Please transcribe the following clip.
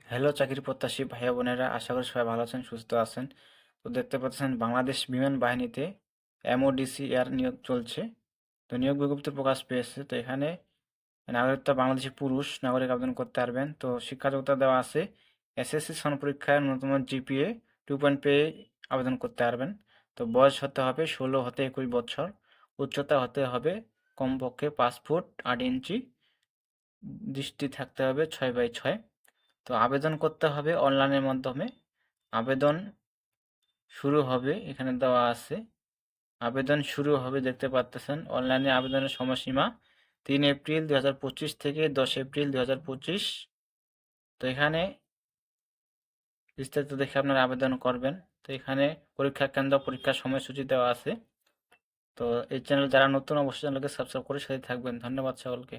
Hello চাকরি প্রত্যাশী ভাইয়া বোনেরা, আশা করি সবাই ভালো আছেন, সুস্থ আছেন। তো দেখতে পাচ্ছেন বাংলাদেশ বিমান বাহিনীতে এমওডিসি এয়ার নিয়োগ চলছে। তো নিয়োগ বিজ্ঞপ্তি প্রকাশ পেয়েছে। তো এখানে নাগরিকত্ব বাংলাদেশি পুরুষ নাগরিক আবেদন করতে পারবেন। তো শিক্ষাযোগ্যতা দেওয়া আছে এসএসসি সমান পরীক্ষায় ন্যূনতম জিপিএ 2 পেয়ে আবেদন করতে পারবেন। তো বয়স হতে হবে 16 হতে 21 বছর। উচ্চতা হতে হবে কমপক্ষে 5 ফুট 8 ইঞ্চি। দৃষ্টি থাকতে হবে 6x6। তো আবেদন করতে হবে অনলাইনের মাধ্যমে। আবেদন শুরু হবে এখানে দেওয়া আছে। আবেদন শুরু হবে দেখতে পাচ্তেছেন। অনলাইনে আবেদনের সময়সীমা 3 এপ্রিল 2025 থেকে 10 এপ্রিল 2025। তো এখানে বিস্তারিত দেখে আপনারা আবেদন করবেন। তো এখানে পরীক্ষা কেন্দ্র, পরীক্ষার সময়সূচি দেওয়া আছে। তো এই চ্যানেল যারা নতুন, অবশ্যই চ্যানেলকে সাবস্ক্রাইব করে সাথে থাকবেন। ধন্যবাদ সকলকে।